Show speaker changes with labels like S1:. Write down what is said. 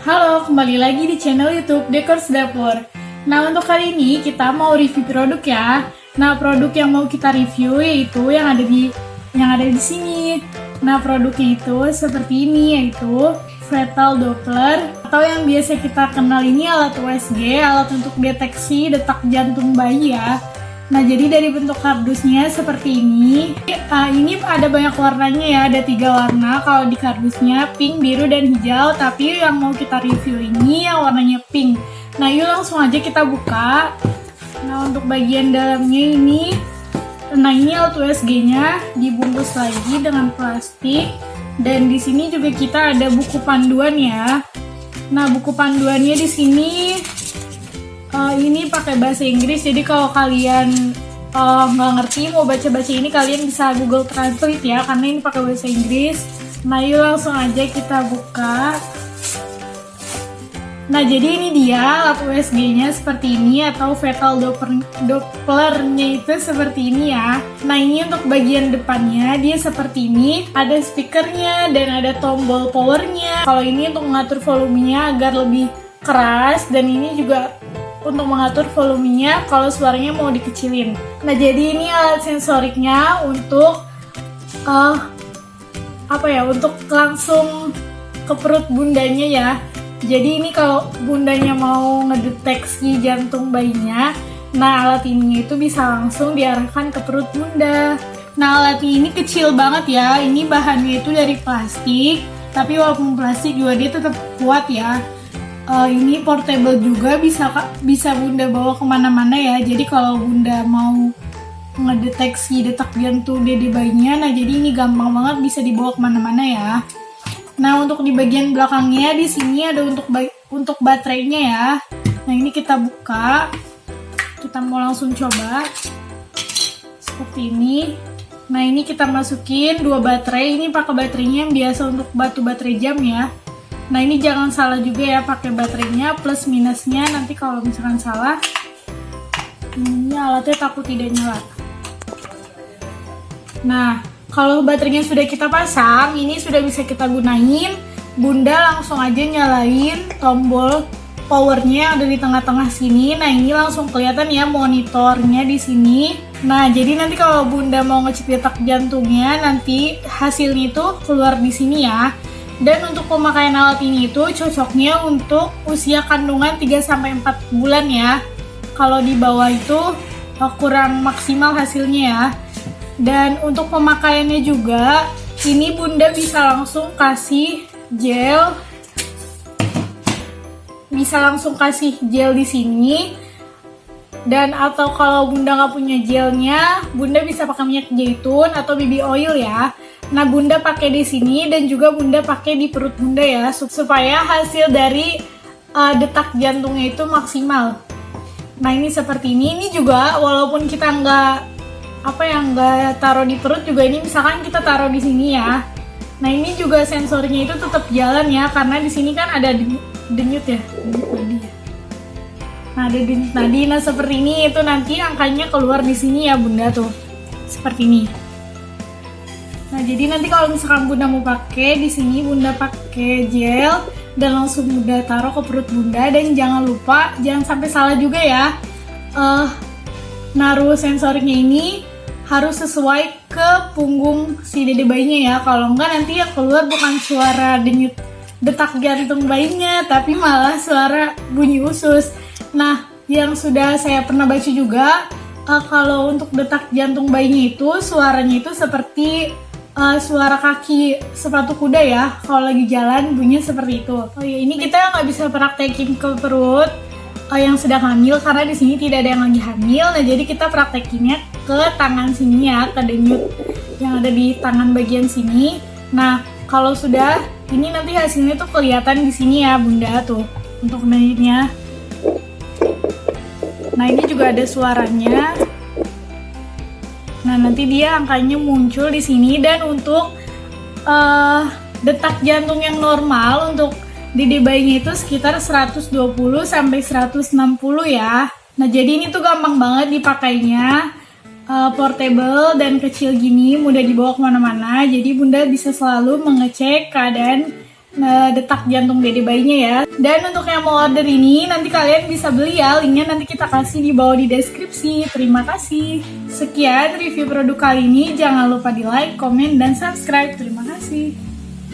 S1: Halo, kembali lagi di channel YouTube Dekor Dapur. Nah, untuk kali ini kita mau review produk ya. Nah, produk yang mau kita review yaitu yang ada di sini. Nah, produknya itu seperti ini, yaitu fetal Doppler atau yang biasa kita kenal ini alat USG, alat untuk deteksi detak jantung bayi ya. Nah, jadi dari bentuk kardusnya seperti ini. Ini ada banyak warnanya ya, ada 3 warna. Kalau di kardusnya pink, biru, dan hijau. Tapi yang mau kita review ini yang warnanya pink. Nah, yuk langsung aja kita buka. Nah, untuk bagian dalamnya ini, ini alat USG-nya dibungkus lagi dengan plastik. Dan di sini juga kita ada buku panduan ya. Nah, buku panduannya di sini ini pakai bahasa Inggris, jadi kalau kalian nggak ngerti mau baca-baca ini, kalian bisa Google Translate ya, karena ini pakai bahasa Inggris. Nah, yuk langsung aja kita buka. Nah, jadi ini dia alat USG-nya seperti ini, atau fetal Doppler-nya itu seperti ini ya. Nah, ini untuk bagian depannya dia seperti ini, ada speakernya dan ada tombol powernya. Kalau ini untuk mengatur volumenya agar lebih keras, dan ini juga untuk mengatur volumenya kalau suaranya mau dikecilin. Nah, jadi ini alat sensoriknya untuk untuk langsung ke perut bundanya ya. Jadi ini kalau bundanya mau ngedeteksi jantung bayinya, nah alat ini itu bisa langsung diarahkan ke perut bunda. Nah, alat ini kecil banget ya. Ini bahannya itu dari plastik, tapi walaupun plastik juga dia tetap kuat ya. Ini portable juga, bisa bunda bawa kemana-mana ya. Jadi kalau bunda mau ngedeteksi detak jantung dede bayinya, nah jadi ini gampang banget bisa dibawa kemana-mana ya. Nah, untuk di bagian belakangnya di sini ada untuk baterainya ya. Nah, ini kita buka, kita mau langsung coba seperti ini. Nah, ini kita masukin 2 baterai. Ini pakai baterainya yang biasa untuk batu baterai jam ya. Nah, ini jangan salah juga ya, pakai baterainya plus minusnya, nanti kalau misalkan salah ini alatnya takut tidak nyala. Nah, kalau baterainya sudah kita pasang, ini sudah bisa kita gunain. Bunda langsung aja nyalain tombol powernya ada di tengah-tengah sini. Nah, ini langsung kelihatan ya monitornya di sini. Nah, jadi nanti kalau bunda mau ngecek detak jantungnya, nanti hasilnya itu keluar di sini ya. Dan untuk pemakaian alat ini itu cocoknya untuk usia kandungan 3-4 bulan ya. Kalau di bawah itu kurang maksimal hasilnya ya. Dan untuk pemakaiannya juga, ini bunda bisa langsung kasih gel. Bisa langsung kasih gel di sini. Dan atau kalau bunda nggak punya gelnya, bunda bisa pakai minyak zaitun atau BB oil ya. Nah, bunda pakai di sini dan juga bunda pakai di perut bunda ya, supaya hasil dari detak jantungnya itu maksimal. Nah, ini seperti ini. Ini juga walaupun kita nggak taruh di perut juga, ini misalkan kita taruh di sini ya. Nah, ini juga sensornya itu tetap jalan ya, karena di sini kan ada denyut ya, denyut nadi ya. Nah, ada denyut nadi. Nah, seperti ini itu nanti angkanya keluar di sini ya bunda tuh, seperti ini. Nah, jadi nanti kalau misalkan bunda mau pakai di sini, bunda pakai gel dan langsung bunda taruh ke perut bunda. Dan jangan lupa, jangan sampai salah juga ya, naruh sensornya ini harus sesuai ke punggung si dede bayinya ya. Kalau enggak nanti yang keluar bukan suara denyut detak jantung bayinya, tapi malah suara bunyi usus. Nah, yang sudah saya pernah baca juga, kalau untuk detak jantung bayinya itu suaranya itu seperti suara kaki sepatu kuda ya. Kalau lagi jalan bunyinya seperti itu. Oh ya, ini kita nggak bisa praktekin ke perut yang sedang hamil karena di sini tidak ada yang lagi hamil. Nah, jadi kita praktekinnya ke tangan sini ya, ke denyut yang ada di tangan bagian sini. Nah, kalau sudah ini nanti hasilnya tuh kelihatan di sini ya bunda tuh untuk denyutnya. Nah, ini juga ada suaranya. Nah, nanti dia angkanya muncul di sini. Dan untuk detak jantung yang normal untuk dede bayinya itu sekitar 120 sampai 160 ya. Nah, jadi ini tuh gampang banget dipakainya. Portable dan kecil gini, mudah dibawa kemana-mana. Jadi bunda bisa selalu mengecek keadaan detak jantung dede bayinya ya. Dan untuk yang mau order ini nanti kalian bisa beli ya, linknya nanti kita kasih di bawah di deskripsi. Terima kasih. Sekian review produk kali ini, jangan lupa di like, komen, dan subscribe. Terima kasih.